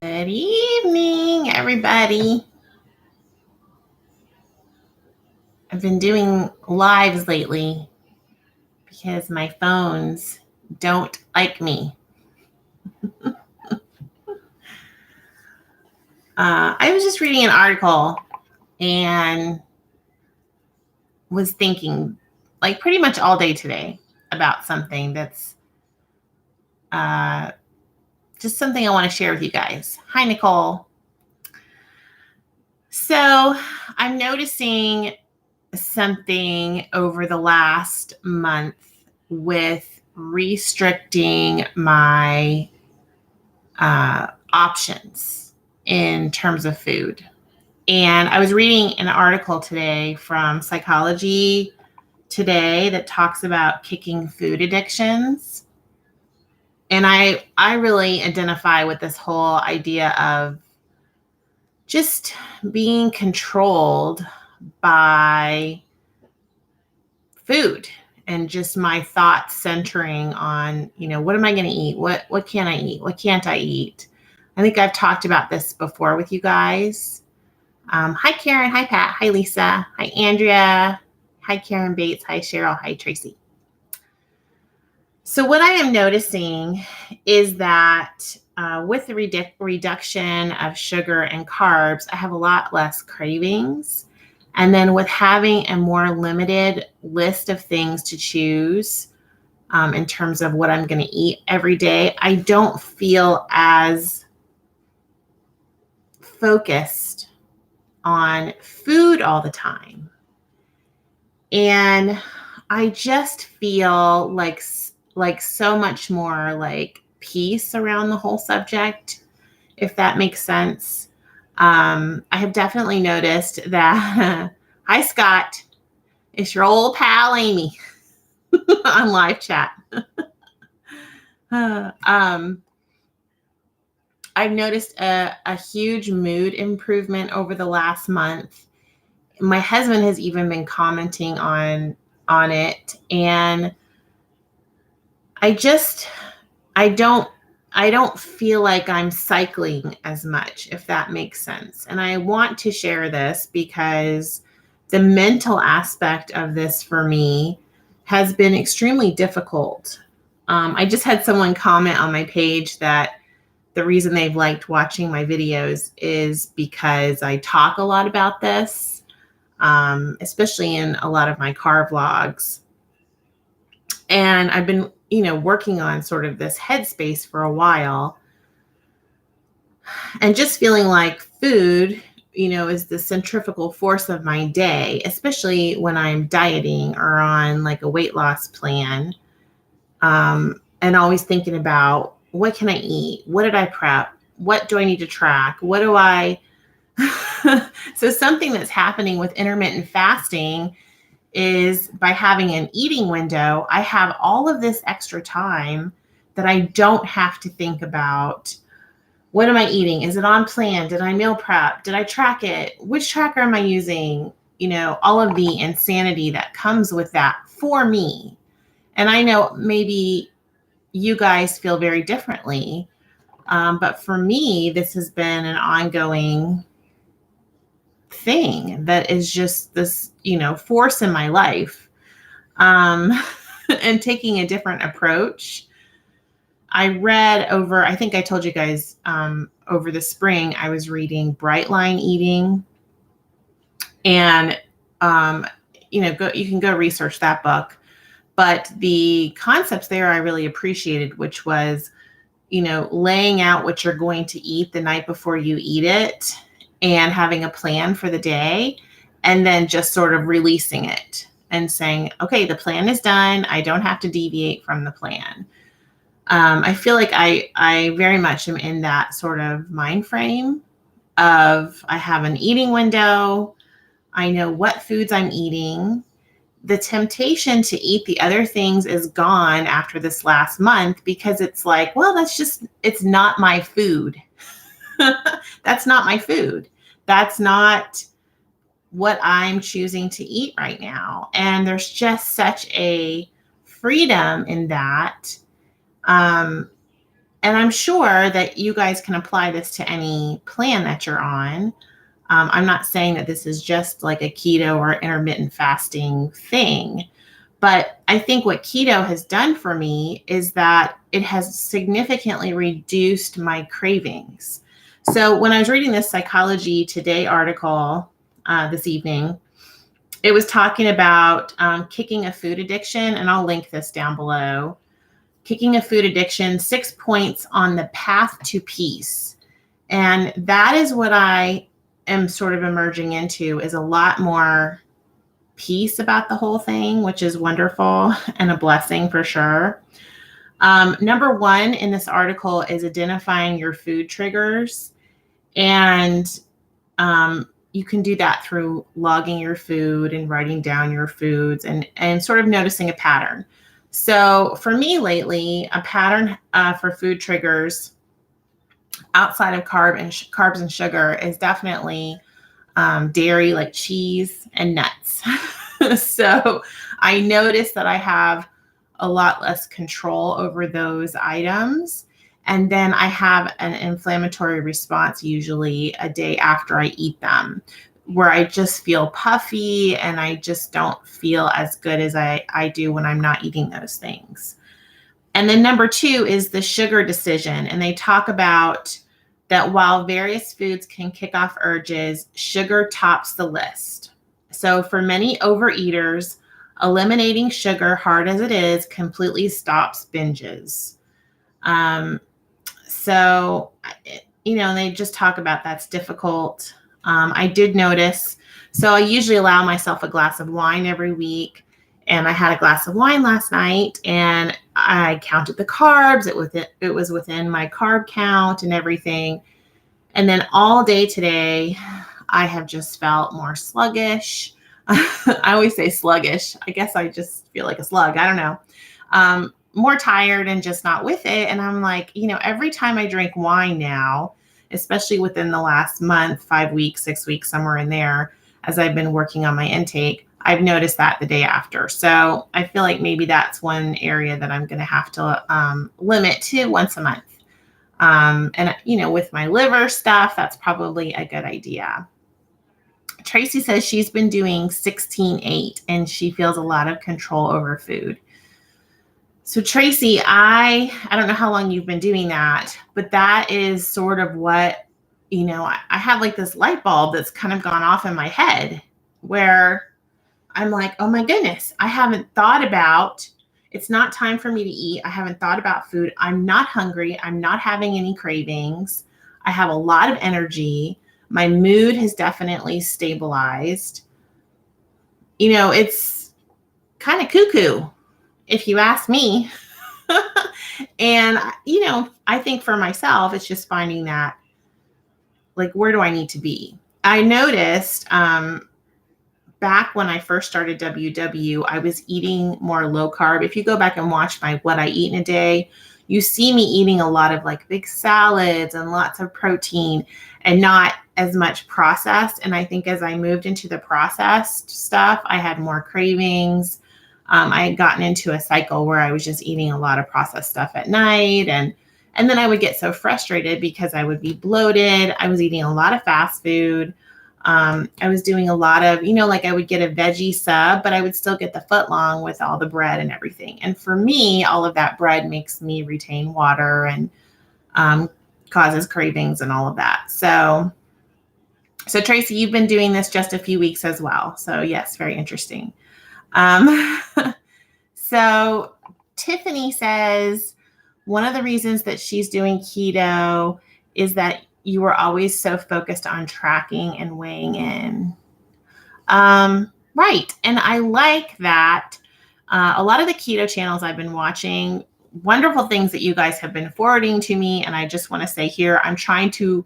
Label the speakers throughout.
Speaker 1: Good evening, everybody. I've been doing lives lately because my phones don't like me. I was just reading an article and was thinking, like, pretty much all day today about something that's just something I want to share with you guys. Hi, Nicole. So I'm noticing something over the last month with restricting my options in terms of food. And I was reading an article today from Psychology Today that talks about kicking food addictions. And I really identify with this whole idea of just being controlled by food and just my thoughts centering on, what am I going to eat? What can I eat? What can't I eat? I think I've talked about this before with you guys. Hi, Karen. Hi, Pat. Hi, Lisa. Hi, Andrea. Hi, Karen Bates. Hi, Cheryl. Hi, Tracy. So what I am noticing is that with the reduction of sugar and carbs, I have a lot less cravings. And then with having a more limited list of things to choose in terms of what I'm going to eat every day, I don't feel as focused on food all the time. And I just feel like so much more like peace around the whole subject, if that makes sense. I have definitely noticed that. Hi, Scott. It's your old pal, Amy, on live chat. I've noticed a huge mood improvement over the last month. My husband has even been commenting on it, and I don't feel like I'm cycling as much, if that makes sense. And I want to share this because the mental aspect of this for me has been extremely difficult. I just had someone comment on my page that the reason they've liked watching my videos is because I talk a lot about this, especially in a lot of my car vlogs. And I've been, working on sort of this headspace for a while and just feeling like food, is the centrifugal force of my day, especially when I'm dieting or on like a weight loss plan. And always thinking about what can I eat? What did I prep? What do I need to track? What do I? So something that's happening with intermittent fasting is by having an eating window, I have all of this extra time that I don't have to think about. What am I eating? Is it on plan? Did I meal prep? Did I track it? Which tracker am I using? All of the insanity that comes with that for me. And I know maybe you guys feel very differently. But for me, this has been an ongoing thing that is just this, force in my life. And taking a different approach. I read I think I told you guys over the spring, I was reading Bright Line Eating. And, you can go research that book. But the concepts there I really appreciated, which was, laying out what you're going to eat the night before you eat it and having a plan for the day, and then just sort of releasing it and saying, okay, the plan is done. I don't have to deviate from the plan. I feel like I very much am in that sort of mind frame of I have an eating window. I know what foods I'm eating. The temptation to eat the other things is gone after this last month because it's like, well, it's not my food. That's not my food. That's not what I'm choosing to eat right now. And there's just such a freedom in that. And I'm sure that you guys can apply this to any plan that you're on. I'm not saying that this is just like a keto or intermittent fasting thing, but I think what keto has done for me is that it has significantly reduced my cravings. So when I was reading this Psychology Today article this evening, it was talking about kicking a food addiction, and I'll link this down below. Kicking a food addiction, 6 points on the path to peace. And that is what I am sort of emerging into, is a lot more peace about the whole thing, which is wonderful and a blessing for sure. Number one in this article is identifying your food triggers. And you can do that through logging your food and writing down your foods and sort of noticing a pattern. So for me lately, a pattern for food triggers outside of carbs and sugar is definitely dairy, like cheese and nuts. So I notice that I have a lot less control over those items. And then I have an inflammatory response usually a day after I eat them, where I just feel puffy and I just don't feel as good as I do when I'm not eating those things. And then number two is the sugar decision. And they talk about that while various foods can kick off urges, sugar tops the list. So for many overeaters, eliminating sugar, hard as it is, completely stops binges. So, they just talk about that's difficult. I did notice, so I usually allow myself a glass of wine every week. And I had a glass of wine last night and I counted the carbs. It was within my carb count and everything. And then all day today, I have just felt more sluggish. I always say sluggish. I guess I just feel like a slug. I don't know. More tired and just not with it. And I'm like, every time I drink wine now, especially within the last month, 5 weeks, 6 weeks, somewhere in there, as I've been working on my intake, I've noticed that the day after. So I feel like maybe that's one area that I'm going to have to limit to once a month. And with my liver stuff, that's probably a good idea. Tracy says she's been doing 16-8 and she feels a lot of control over food. So Tracy, I don't know how long you've been doing that, but that is sort of what, I have like this light bulb that's kind of gone off in my head where I'm like, oh my goodness, I haven't thought about, it's not time for me to eat. I haven't thought about food. I'm not hungry. I'm not having any cravings. I have a lot of energy. My mood has definitely stabilized. It's kind of cuckoo, if you ask me. And, I think for myself, it's just finding that, like, where do I need to be? I noticed back when I first started WW, I was eating more low carb. If you go back and watch my what I eat in a day, you see me eating a lot of like big salads and lots of protein and not as much processed. And I think as I moved into the processed stuff, I had more cravings. I had gotten into a cycle where I was just eating a lot of processed stuff at night. And then I would get so frustrated because I would be bloated. I was eating a lot of fast food. I was doing a lot of, like I would get a veggie sub, but I would still get the foot long with all the bread and everything. And for me, all of that bread makes me retain water and causes cravings and all of that. So Tracy, you've been doing this just a few weeks as well. So yes, very interesting. So Tiffany says one of the reasons that she's doing keto is that you were always so focused on tracking and weighing in. Right. And I like that. A lot of the keto channels I've been watching, wonderful things that you guys have been forwarding to me. And I just want to say here, I'm trying to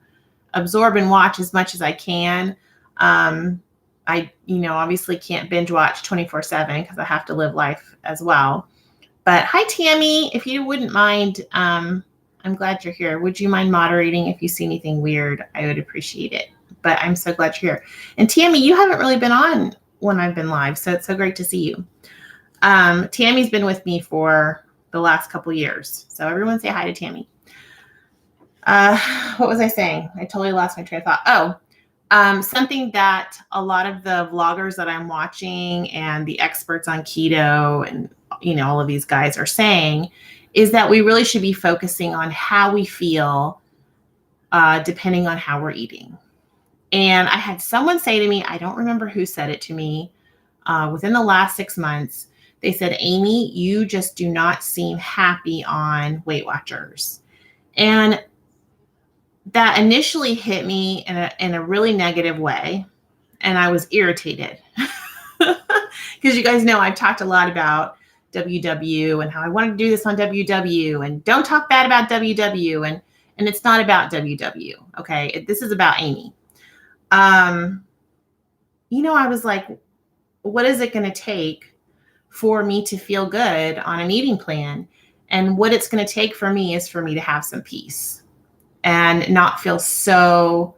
Speaker 1: absorb and watch as much as I can. I, obviously can't binge watch 24/7 because I have to live life as well. But hi, Tammy, if you wouldn't mind, I'm glad you're here. Would you mind moderating if you see anything weird? I would appreciate it. But I'm so glad you're here. And Tammy, you haven't really been on when I've been live, so it's so great to see you. Tammy's been with me for the last couple years. So everyone say hi to Tammy. What was I saying? I totally lost my train of thought. Something that a lot of the vloggers that I'm watching and the experts on keto and, all of these guys are saying is that we really should be focusing on how we feel, depending on how we're eating. And I had someone say to me, I don't remember who said it to me, within the last 6 months, they said, Amy, you just do not seem happy on Weight Watchers. And that initially hit me in a really negative way. And I was irritated because you guys know I've talked a lot about WW and how I wanted to do this on WW and don't talk bad about WW. And it's not about WW. Okay. This is about Amy. I was like, what is it going to take for me to feel good on an eating plan? And what it's going to take for me is for me to have some peace and not feel so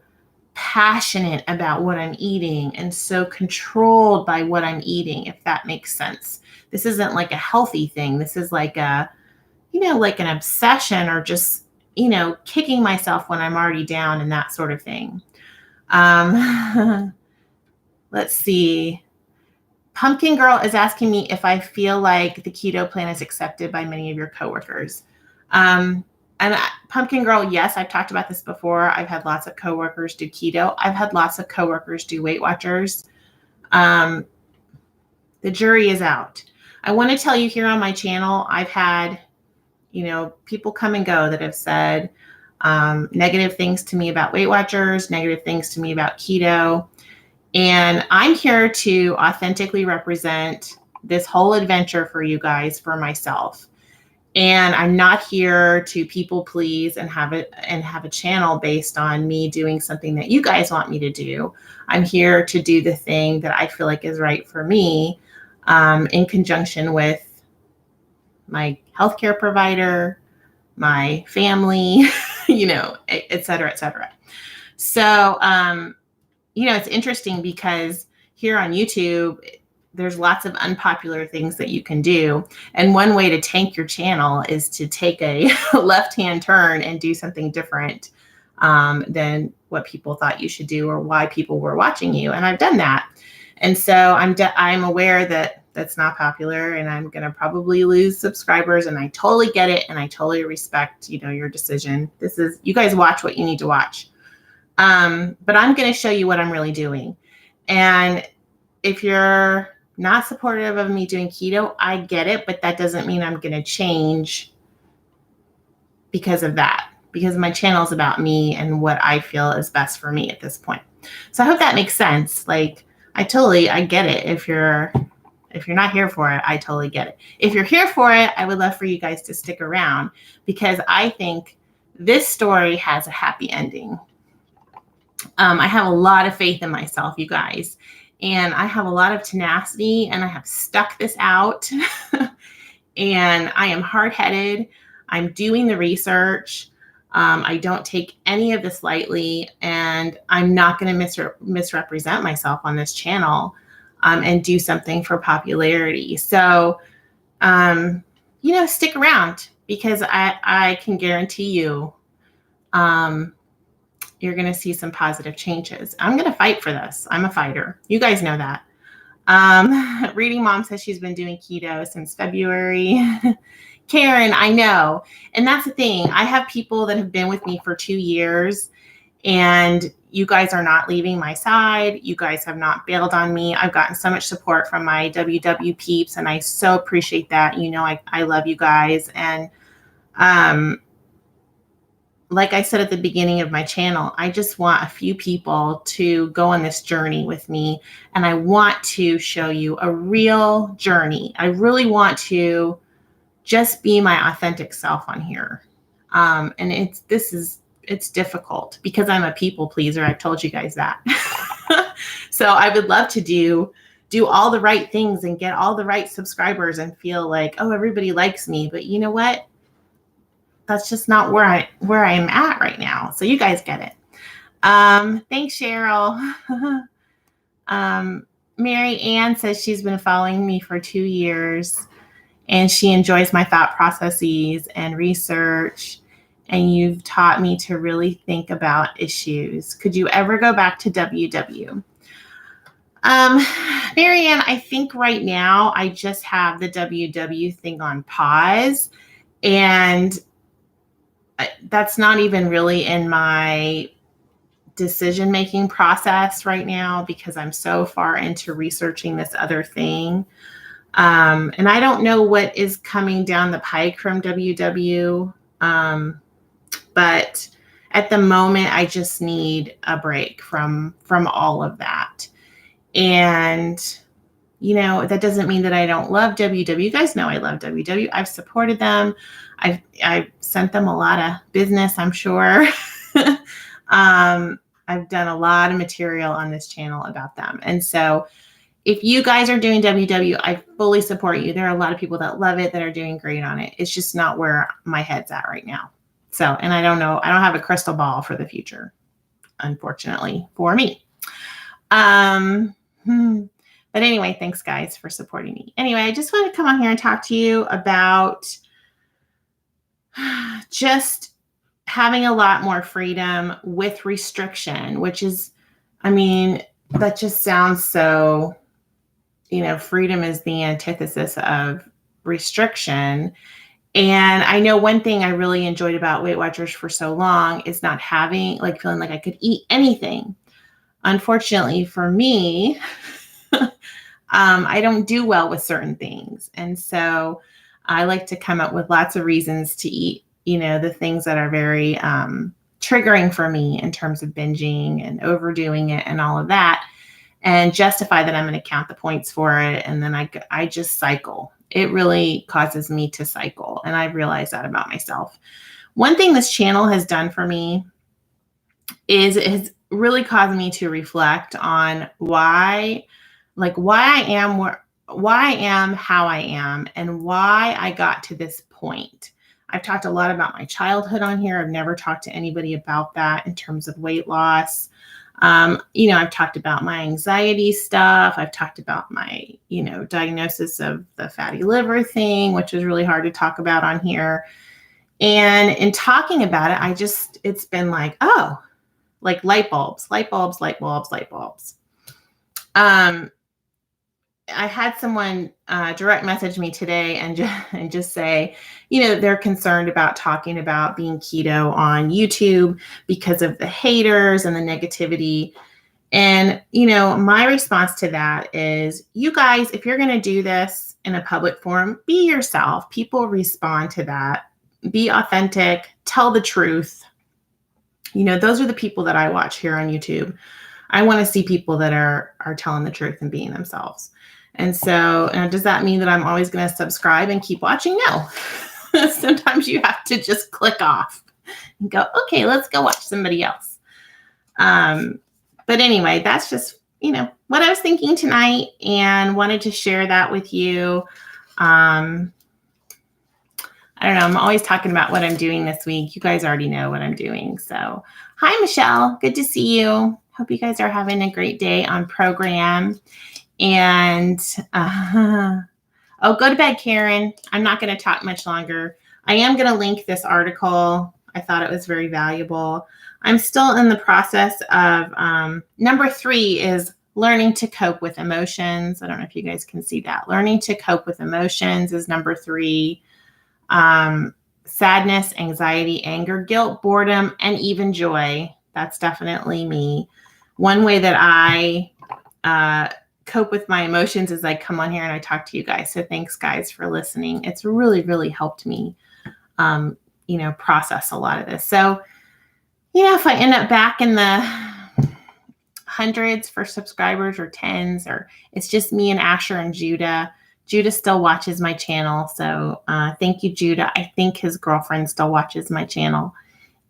Speaker 1: passionate about what I'm eating and so controlled by what I'm eating, if that makes sense. This isn't like a healthy thing. This is like like an obsession or just, kicking myself when I'm already down and that sort of thing. Let's see. Pumpkin Girl is asking me if I feel like the keto plan is accepted by many of your coworkers. And Pumpkin Girl, yes, I've talked about this before. I've had lots of coworkers do keto. I've had lots of coworkers do Weight Watchers. The jury is out. I want to tell you here on my channel, I've had, people come and go that have said negative things to me about Weight Watchers, negative things to me about keto. And I'm here to authentically represent this whole adventure for you guys, for myself. And I'm not here to people please and have a channel based on me doing something that you guys want me to do. I'm here to do the thing that I feel like is right for me, in conjunction with my healthcare provider, my family, et cetera, et cetera. So, it's interesting because here on YouTube, there's lots of unpopular things that you can do. And one way to tank your channel is to take a left-hand turn and do something different than what people thought you should do or why people were watching you. And I've done that. And so I'm aware that that's not popular and I'm going to probably lose subscribers, and I totally get it. And I totally respect, your decision. You guys watch what you need to watch. But I'm going to show you what I'm really doing. And if you're not supportive of me doing keto, I get it, but that doesn't mean I'm going to change because of that, because my channel is about me and what I feel is best for me at this point. So I hope that makes sense. Like, I get it. If you're not here for it, I totally get it. If you're here for it, I would love for you guys to stick around because I think this story has a happy ending. I have a lot of faith in myself, you guys, and I have a lot of tenacity, and I have stuck this out. And I am hard-headed. I'm doing the research. I don't take any of this lightly, and I'm not going to misrepresent myself on this channel and do something for popularity. So, stick around because I can guarantee you you're going to see some positive changes. I'm going to fight for this. I'm a fighter. You guys know that. Reading Mom says she's been doing keto since February. Karen, I know. And that's the thing. I have people that have been with me for 2 years, and you guys are not leaving my side. You guys have not bailed on me. I've gotten so much support from my WW peeps, and I so appreciate that. I love you guys. And like I said at the beginning of my channel, I just want a few people to go on this journey with me. And I want to show you a real journey. I really want to just be my authentic self on here. And it's difficult because I'm a people pleaser. I've told you guys that. So I would love to do all the right things and get all the right subscribers and feel like, oh, everybody likes me. But you know what? That's just not where I am at right now. So you guys get it. Thanks, Cheryl. Mary Ann says she's been following me for 2 years and she enjoys my thought processes and research. and you've taught me to really think about issues. Could you ever go back to WW? Marianne, I think right now I just have the WW thing on pause, and that's not even really in my decision-making process right now because I'm so far into researching this other thing. And I don't know what is coming down the pike from WW. But at the moment, I just need a break from all of that. And, that doesn't mean that I don't love WW. You guys know I love WW. I've supported them. I've sent them a lot of business, I'm sure. I've done a lot of material on this channel about them. And so if you guys are doing WW, I fully support you. There are a lot of people that love it, that are doing great on it. It's just not where my head's at right now. So, and I don't know, I don't have a crystal ball for the future, unfortunately, for me. But anyway, thanks guys for supporting me. Anyway, I just want to come on here and talk to you about just having a lot more freedom with restriction, which is, that just sounds so, freedom is the antithesis of restriction. And I know one thing I really enjoyed about Weight Watchers for so long is not feeling like I could eat anything. Unfortunately for me, I don't do well with certain things. And so I like to come up with lots of reasons to eat, the things that are very triggering for me in terms of binging and overdoing it and all of that, and justify that I'm going to count the points for it. And then I just cycle. It really causes me to cycle. And I realize that about myself. One thing this channel has done for me is it has really caused me to reflect on why I am how I am and why I got to this point. I've talked a lot about my childhood on here. I've never talked to anybody about that in terms of weight loss. I've talked about my anxiety stuff. I've talked about my, diagnosis of the fatty liver thing, which is really hard to talk about on here. And in talking about it, it's been like, oh, like light bulbs. I had someone direct message me today and just say, they're concerned about talking about being keto on YouTube because of the haters and the negativity. And, my response to that is, you guys, if you're going to do this in a public forum, be yourself. People respond to that. Be authentic. Tell the truth. Those are the people that I watch here on YouTube. I want to see people that are telling the truth and being themselves. And so, does that mean that I'm always going to subscribe and keep watching? No. Sometimes you have to just click off and go, okay, let's go watch somebody else. But anyway, that's just, what I was thinking tonight and wanted to share that with you. I don't know. I'm always talking about what I'm doing this week. You guys already know what I'm doing. So, hi, Michelle. Good to see you. Hope you guys are having a great day on program. And, go to bed, Karen. I'm not going to talk much longer. I am going to link this article. I thought it was very valuable. I'm still in the process of, number 3 is learning to cope with emotions. I don't know if you guys can see that. Learning to cope with emotions is number 3. Sadness, anxiety, anger, guilt, boredom, and even joy. That's definitely me. One way that I cope with my emotions is I come on here and I talk to you guys. So thanks, guys, for listening. It's really, really helped me, process a lot of this. So, if I end up back in the hundreds for subscribers or tens, or it's just me and Asher and Judah. Judah still watches my channel. So thank you, Judah. I think his girlfriend still watches my channel.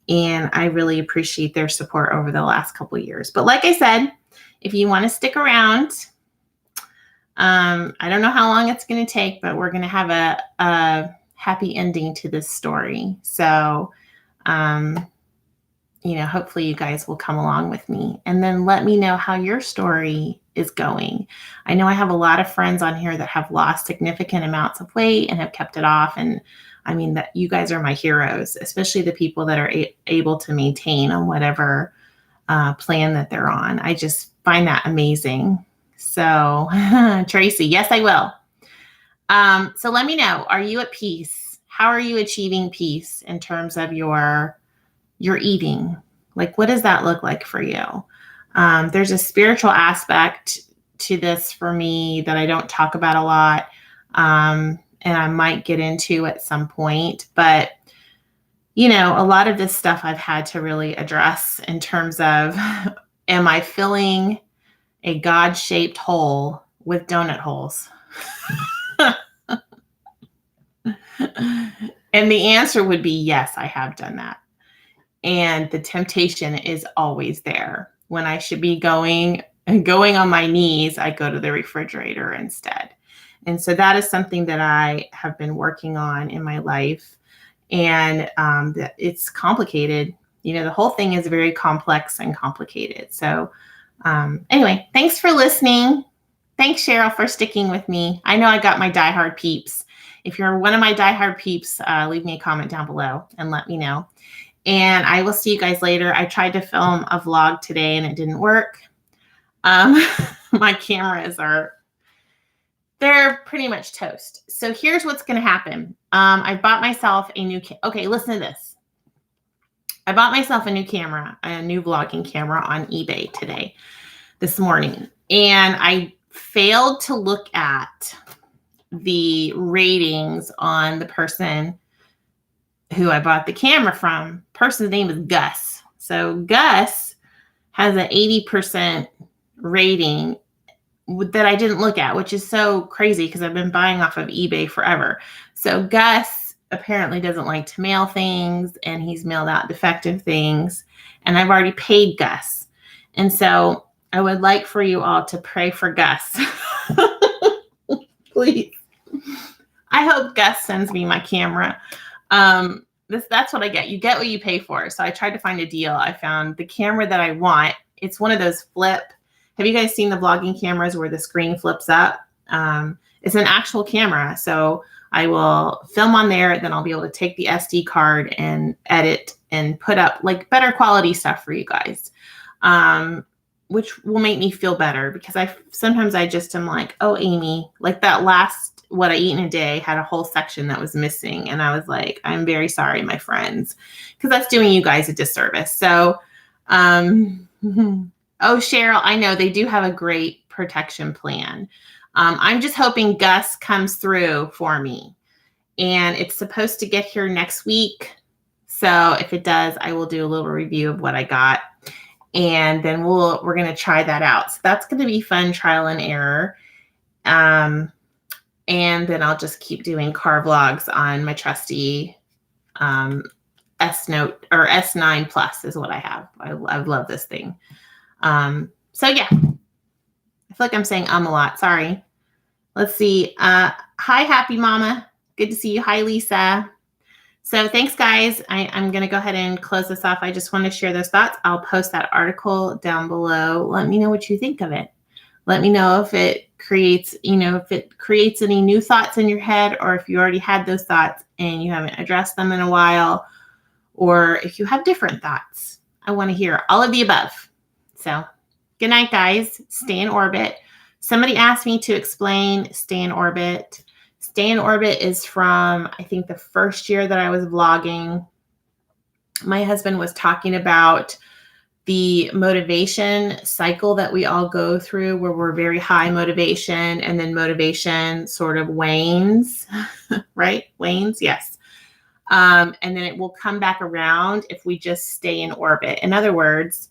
Speaker 1: And I really appreciate their support over the last couple of years. But like I said, if you want to stick around, I don't know how long it's going to take, but we're going to have a happy ending to this story. So hopefully you guys will come along with me, and then let me know how your story is going. I know I have a lot of friends on here that have lost significant amounts of weight and have kept it off. And I mean, that you guys are my heroes, especially the people that are able to maintain on whatever plan that they're on. I just find that amazing. So Tracy, yes, I will. So let me know, are you at peace? How are you achieving peace in terms of your eating? Like, what does that look like for you? There's a spiritual aspect to this for me that I don't talk about a lot. And I might get into at some point, but a lot of this stuff I've had to really address in terms of, am I filling a God-shaped hole with donut holes? And the answer would be yes, I have done that. And the temptation is always there. When I should be going on my knees, I go to the refrigerator instead. And so that is something that I have been working on in my life. And it's complicated. The whole thing is very complex and complicated. So anyway, thanks for listening. Thanks, Cheryl, for sticking with me. I know I got my diehard peeps. If you're one of my diehard peeps, leave me a comment down below and let me know. And I will see you guys later. I tried to film a vlog today and it didn't work. My cameras they're pretty much toast. So here's what's going to happen. I bought myself a new, okay, listen to this. I bought myself a new camera, a new vlogging camera on eBay this morning. And I failed to look at the ratings on the person who I bought the camera from. Person's name is Gus. So Gus has an 80% rating that I didn't look at, which is so crazy because I've been buying off of eBay forever. So Gus apparently doesn't like to mail things, and he's mailed out defective things, and I've already paid Gus. And so I would like for you all to pray for Gus. Please. I hope Gus sends me my camera. That's what I get. You get what you pay for. So I tried to find a deal. I found the camera that I want. It's one of those flip. Have you guys seen the vlogging cameras where the screen flips up? It's an actual camera. So I will film on there. Then I'll be able to take the SD card and edit and put up like better quality stuff for you guys, which will make me feel better, because sometimes I just am like, oh, Amy, like that last What I Eat in a Day had a whole section that was missing. And I was like, I'm very sorry, my friends, because that's doing you guys a disservice. So, oh, Cheryl, I know they do have a great protection plan. I'm just hoping Gus comes through for me, and it's supposed to get here next week. So if it does, I will do a little review of what I got, and then we're going to try that out. So that's going to be fun, trial and error. And then I'll just keep doing car vlogs on my trusty S Note, or S9 Plus is what I have. I love this thing. So yeah, I feel like I'm saying a lot. Sorry. Let's see. Hi, Happy Mama. Good to see you. Hi, Lisa. So thanks, guys. I'm going to go ahead and close this off. I just want to share those thoughts. I'll post that article down below. Let me know what you think of it. Let me know if it creates, any new thoughts in your head, or if you already had those thoughts and you haven't addressed them in a while, or if you have different thoughts. I want to hear all of the above. So good night, guys. Stay in orbit. Somebody asked me to explain Stay in Orbit. Stay in Orbit is from, I think, the first year that I was vlogging. My husband was talking about the motivation cycle that we all go through, where we're very high motivation and then motivation sort of wanes, right? Wanes, yes. And then it will come back around if we just stay in orbit. In other words,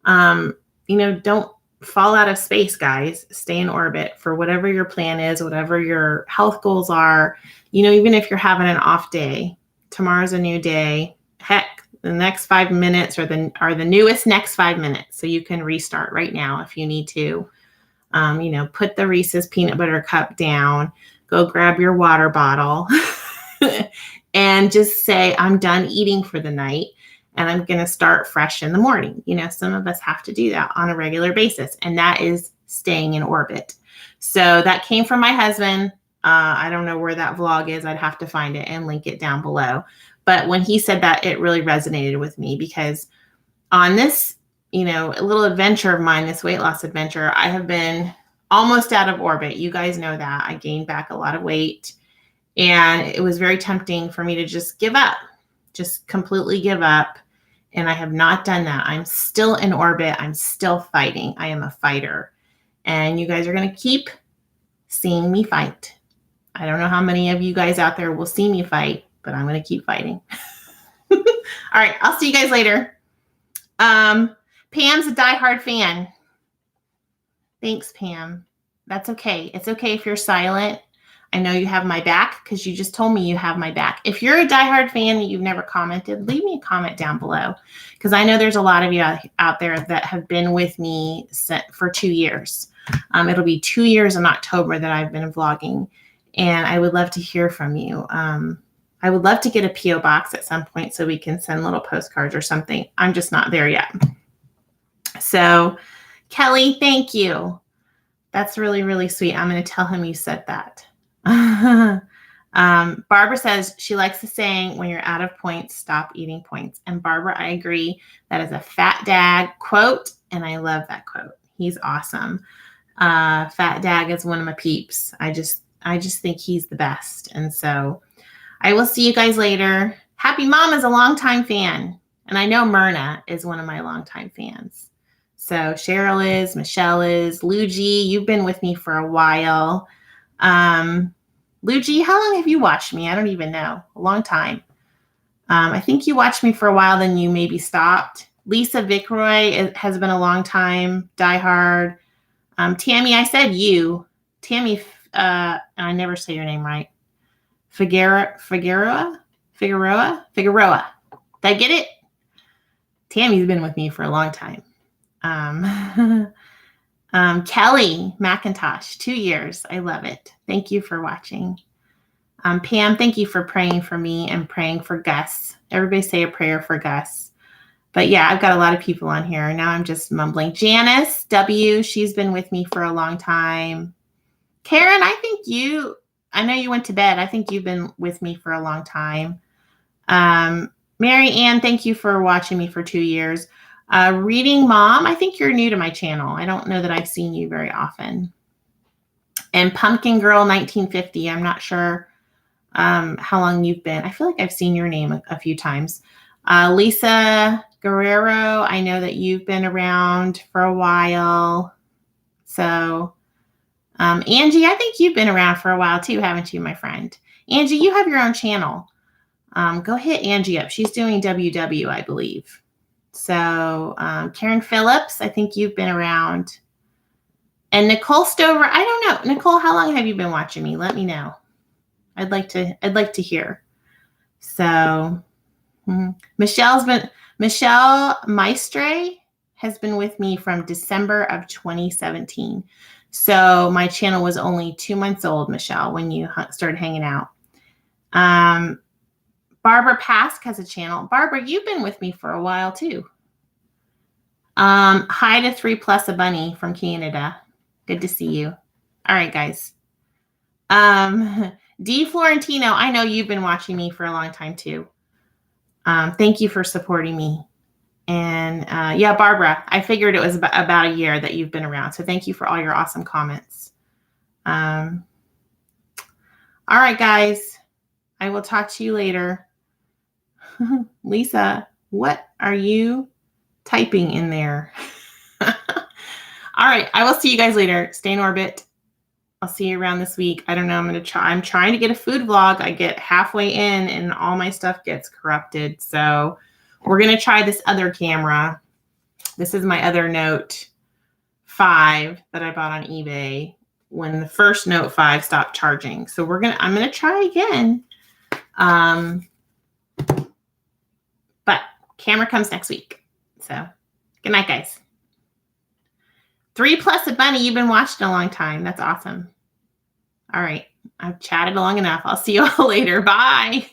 Speaker 1: don't fall out of space, guys. Stay in orbit for whatever your plan is, whatever your health goals are. Even if you're having an off day, tomorrow's a new day. Heck, the next 5 minutes are the newest next 5 minutes. So you can restart right now if you need to. Put the Reese's peanut butter cup down, go grab your water bottle and just say, I'm done eating for the night. and I'm going to start fresh in the morning. You know, some of us have to do that on a regular basis, and that is staying in orbit. So that came from my husband. I don't know where that vlog is. I'd have to find it and link it down below. But when he said that, it really resonated with me, because on this, you know, a little adventure of mine, this weight loss adventure, I have been almost out of orbit. You guys know that. I gained back a lot of weight, and it was very tempting for me to just give up, just completely give up. And I have not done that. I'm still in orbit. I'm still fighting. I am a fighter. And you guys are going to keep seeing me fight. I don't know how many of you guys out there will see me fight, but I'm going to keep fighting. All right. I'll see you guys later. Pam's a diehard fan. Thanks, Pam. That's okay. It's okay if you're silent. I know you have my back because you just told me you have my back. If you're a diehard fan and you've never commented, leave me a comment down below, because I know there's a lot of you out there that have been with me for 2 years. It'll be 2 years in October that I've been vlogging, and I would love to hear from you. I would love to get a P.O. box at some point so we can send little postcards or something. I'm just not there yet. So, Kelly, thank you. That's really, really sweet. I'm going to tell him you said that. Barbara says she likes the saying, when you're out of points, stop eating points. And Barbara, I agree. That is a Fat Dad quote, and I love that quote. He's awesome. Fat Dad is one of my peeps. I just think he's the best. And so I will see you guys later. Happy Mom is a longtime fan. And I know Myrna is one of my longtime fans. So Cheryl is, Michelle is, Luigi, you've been with me for a while. Luigi, how long have you watched me? I don't even know. A long time. I think you watched me for a while, then you maybe stopped. Lisa Vickroy has been a long time diehard. Tammy, I said you. Tammy, I never say your name right. Figueroa. Did I get it? Tammy's been with me for a long time. Kelly McIntosh, 2 years. I love it. Thank you for watching. Pam, thank you for praying for me and praying for Gus. Everybody say a prayer for Gus. But yeah, I've got a lot of people on here. Now I'm just mumbling. Janice W., she's been with me for a long time. Karen, I know you went to bed. I think you've been with me for a long time. Mary Ann, thank you for watching me for 2 years. Reading Mom, I think you're new to my channel. I don't know that I've seen you very often. And Pumpkin Girl 1950, I'm not sure how long you've been. I feel like I've seen your name a few times. Lisa Guerrero, I know that you've been around for a while. So, Angie, I think you've been around for a while too, haven't you, my friend? Angie, you have your own channel. Go hit Angie up. She's doing WW, I believe. So Karen Phillips, I think you've been around. And Nicole Stover, I don't know. Nicole, how long have you been watching me? Let me know. I'd like to hear. So Michelle Maestre has been with me from December of 2017. So my channel was only 2 months old, Michelle, when you started hanging out. Barbara Pask has a channel. Barbara, you've been with me for a while too. Hi to 3+ a bunny from Canada. Good to see you. All right, guys. D Florentino, I know you've been watching me for a long time too. Thank you for supporting me. And yeah, Barbara, I figured it was about a year that you've been around. So thank you for all your awesome comments. All right, guys. I will talk to you later. Lisa, what are you typing in there? All right. I will see you guys later. Stay in orbit. I'll see you around this week. I don't know. I'm trying to get a food vlog. I get halfway in and all my stuff gets corrupted. So we're going to try this other camera. This is my other Note 5 that I bought on eBay when the first Note 5 stopped charging. So I'm going to try again. But camera comes next week. So good night, guys. 3+ a bunny. You've been watching a long time. That's awesome. All right. I've chatted long enough. I'll see you all later. Bye.